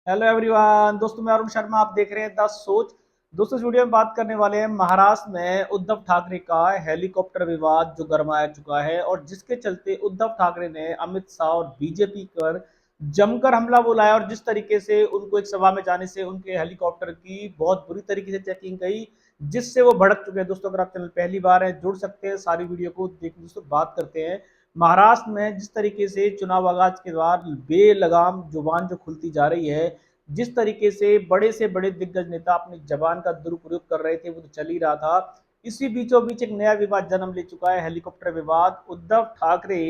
Hello everyone, दोस्तों मैं अरुण शर्मा। आप देख रहे हैं द सोच। दोस्तों इस वीडियो में बात करने वाले हैं महाराष्ट्र में उद्धव ठाकरे का हेलीकॉप्टर विवाद जो गरमाया चुका है और जिसके चलते उद्धव ठाकरे ने अमित शाह और बीजेपी पर जमकर हमला बोला है। और जिस तरीके से उनको एक सभा में जाने से उनके हेलीकॉप्टर की बहुत बुरी तरीके से चेकिंग गई, जिससे वो भड़क चुके हैं। दोस्तों अगर आप चैनल पहली बार है जुड़ सकते हैं, सारी वीडियो को देख दोस्तों बात करते हैं। महाराष्ट्र में जिस तरीके से चुनाव आगाज के बाद बेलगाम जुबान जो खुलती जा रही है, जिस तरीके से बड़े दिग्गज नेता अपनी जबान का दुरुपयोग कर रहे थे, वो तो चल ही रहा था। इसी बीचों बीच एक नया विवाद जन्म ले चुका है, हेलीकॉप्टर विवाद। उद्धव ठाकरे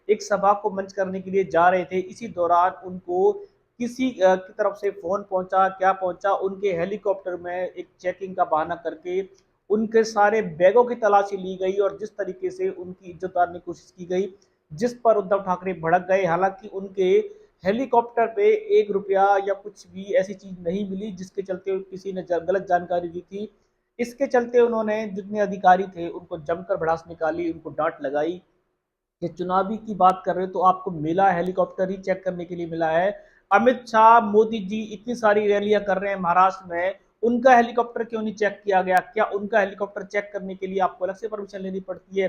एक सभा को मंच करने के लिए जा रहे थे, इसी दौरान उनको किसी की तरफ से फोन पहुंचा, क्या पहुंचा, उनके हेलीकॉप्टर में एक चेकिंग का बहाना करके उनके सारे बैगों की तलाशी ली गई और जिस तरीके से उनकी इज्जत उतारने की कोशिश की गई, जिस पर उद्धव ठाकरे भड़क गए। हालांकि उनके हेलीकॉप्टर पे 1 रुपया या कुछ भी ऐसी चीज नहीं मिली, जिसके चलते किसी ने गलत जानकारी दी थी। इसके चलते उन्होंने जितने अधिकारी थे उनको जमकर भड़ास निकाली, उनको डांट लगाई कि चुनावी की बात कर रहे हो तो आपको मिला हेलीकॉप्टर ही चेक करने के लिए मिला है। अमित शाह, मोदी जी इतनी सारी रैलियां कर रहे हैं महाराष्ट्र में, उनका हेलीकॉप्टर क्यों नहीं चेक किया गया? क्या उनका हेलीकॉप्टर चेक करने के लिए आपको अलग से परमिशन लेनी पड़ती है?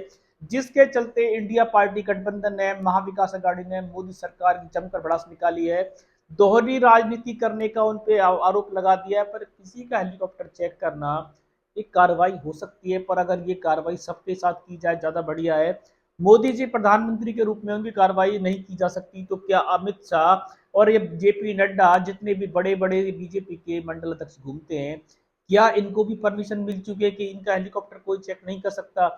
जिसके चलते इंडिया पार्टी गठबंधन ने, महाविकास अघाड़ी ने मोदी सरकार की जमकर भड़ास निकाली है, दोहरी राजनीति करने का उन पे आरोप लगा दिया है। पर किसी का हेलीकॉप्टर चेक करना एक कार्रवाई हो सकती है, पर अगर ये कार्रवाई सबके साथ की जाए ज्यादा बढ़िया है। मोदी जी प्रधानमंत्री के रूप में उनकी कार्रवाई नहीं की जा सकती, तो क्या अमित शाह और ये जेपी नड्डा, जितने भी बड़े बड़े बीजेपी के मंडल अध्यक्ष घूमते हैं, क्या इनको भी परमिशन मिल चुकी है कि इनका हेलीकॉप्टर कोई चेक नहीं कर सकता?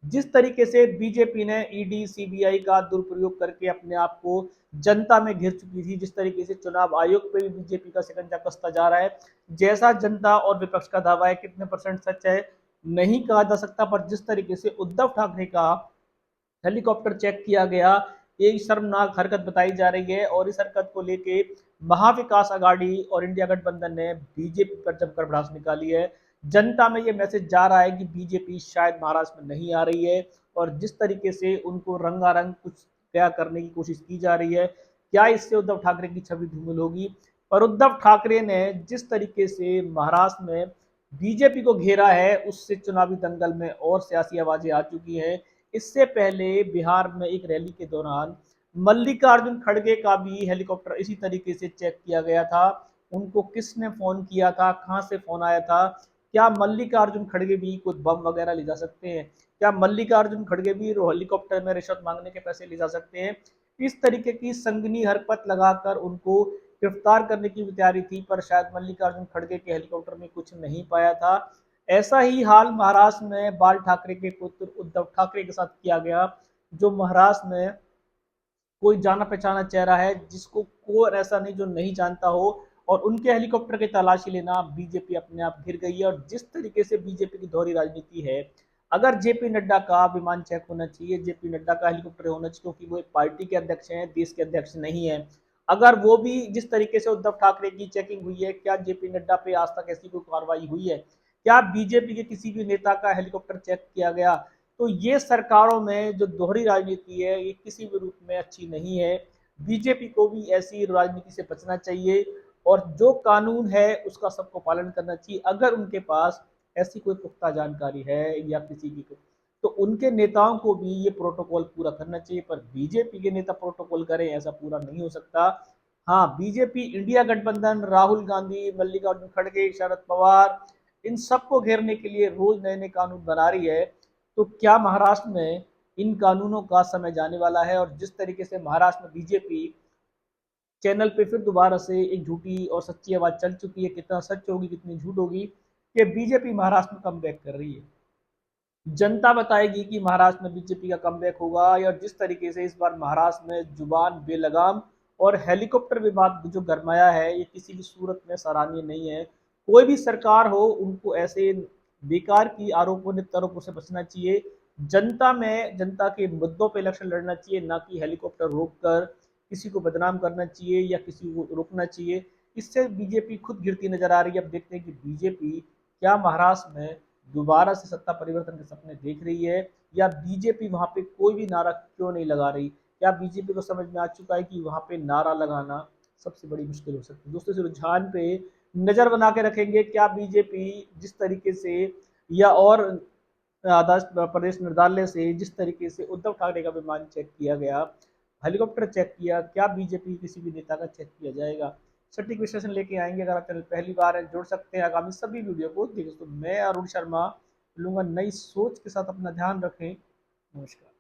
जिस तरीके से बीजेपी ने ईडी सीबीआई का दुरुपयोग करके अपने आप को जनता में घिर चुकी थी, जिस तरीके से चुनाव आयोग पे भी बीजेपी का शिकंजा कसता जा रहा है, जैसा जनता और विपक्ष का दावा है, कितने परसेंट सच है नहीं कहा जा सकता। पर जिस तरीके से उद्धव ठाकरे का हेलीकॉप्टर चेक किया गया, एक शर्मनाक हरकत बताई जा रही है। और इस हरकत को लेके महाविकास अघाड़ी और इंडिया गठबंधन ने बीजेपी पर जमकर भड़ास निकाली है। जनता में ये मैसेज जा रहा है कि बीजेपी शायद महाराष्ट्र में नहीं आ रही है, और जिस तरीके से उनको रंगारंग कुछ क्या करने की कोशिश की जा रही है, क्या इससे उद्धव ठाकरे की छवि धूमिल होगी? पर उद्धव ठाकरे ने जिस तरीके से महाराष्ट्र में बीजेपी को घेरा है, उससे चुनावी दंगल में और सियासी आवाजें आ चुकी हैं। इससे पहले बिहार में एक रैली के दौरान मल्लिकार्जुन खड़गे का भी हेलीकॉप्टर इसी तरीके से चेक किया गया था। उनको किसने फोन किया था, कहां से फोन आया था? क्या मल्लिकार्जुन खड़गे भी कुछ बम वगैरह ले जा सकते हैं? क्या मल्लिकार्जुन खड़गे भी हेलीकॉप्टर में रिश्वत मांगने के पैसे ले जा सकते हैं? इस तरीके की संगनी हरकत लगाकर उनको गिरफ्तार करने की तैयारी थी, पर शायद मल्लिकार्जुन खड़गे के हेलीकॉप्टर में कुछ नहीं पाया था। ऐसा ही हाल महाराष्ट्र में बाल ठाकरे के पुत्र उद्धव ठाकरे के साथ किया गया, जो महाराष्ट्र में कोई जाना पहचाना चेहरा है, जिसको कोई ऐसा नहीं जो नहीं जानता हो। और उनके हेलीकॉप्टर की तलाशी लेना बीजेपी अपने आप घिर गई है। और जिस तरीके से बीजेपी की दोहरी राजनीति है, अगर जेपी नड्डा का विमान चेक होना चाहिए, जेपी नड्डा का हेलीकॉप्टर होना चाहिए, क्योंकि वो एक पार्टी के अध्यक्ष हैं, देश के अध्यक्ष नहीं है। अगर वो भी जिस तरीके से उद्धव ठाकरे की चेकिंग हुई है, क्या जेपी नड्डा पे आज तक ऐसी कोई कार्रवाई हुई है? क्या बीजेपी के किसी भी नेता का हेलीकॉप्टर चेक किया गया? तो ये सरकारों में जो दोहरी राजनीति है, ये किसी भी रूप में अच्छी नहीं है। बीजेपी को भी ऐसी राजनीति से बचना चाहिए, और जो कानून है उसका सबको पालन करना चाहिए। अगर उनके पास ऐसी कोई पुख्ता जानकारी है या किसी की, तो उनके नेताओं को भी ये प्रोटोकॉल पूरा करना चाहिए। पर बीजेपी के नेता प्रोटोकॉल करें, ऐसा पूरा नहीं हो सकता। हाँ, बीजेपी इंडिया गठबंधन, राहुल गांधी, मल्लिकार्जुन खड़गे, शरद पवार, इन सबको घेरने के लिए रोज नए नए कानून बना रही है। तो क्या महाराष्ट्र में इन कानूनों का समय जाने वाला है? और जिस तरीके से महाराष्ट्र में बीजेपी चैनल पे फिर दोबारा से एक झूठी और सच्ची आवाज चल चुकी है, कितना सच होगी कितनी झूठ होगी, कि बीजेपी महाराष्ट्र में कम बैक कर रही है। जनता बताएगी कि महाराष्ट्र में बीजेपी का कमबैक होगा। या जिस तरीके से इस बार महाराष्ट्र में जुबान बेलगाम और हेलीकॉप्टर विवाद जो गरमाया है, ये किसी भी सूरत में सराहनीय नहीं है। कोई भी सरकार हो, उनको ऐसे बेकार की आरोपों नित्यारोपों से बचना चाहिए। जनता में, जनता के मुद्दों पर इलेक्शन लड़ना चाहिए, ना कि हेलीकॉप्टर रोक कर किसी को बदनाम करना चाहिए या किसी को रोकना चाहिए। इससे बीजेपी खुद गिरती नजर आ रही है। अब देखते हैं कि बीजेपी क्या महाराष्ट्र में दोबारा से सत्ता परिवर्तन के सपने देख रही है, या बीजेपी वहां पे कोई भी नारा क्यों नहीं लगा रही? क्या बीजेपी को समझ में आ चुका है कि वहां पे नारा लगाना सबसे बड़ी मुश्किल हो सकती है। दोस्तों इस रुझान पे नज़र बना के रखेंगे, क्या बीजेपी जिस तरीके से या और आदर्श प्रदेश निर्देशालय से जिस तरीके से उद्धव ठाकरे का विमान चेक किया गया, हेलीकॉप्टर चेक किया, क्या बीजेपी किसी भी नेता का चेक किया जाएगा? सटीक विश्लेषण लेके आएंगे। अगर आप चैनल पहली बार है जुड़ सकते हैं आगामी सभी वीडियो को देखिए। तो मैं अरुण शर्मा लूंगा नई सोच के साथ। अपना ध्यान रखें। नमस्कार।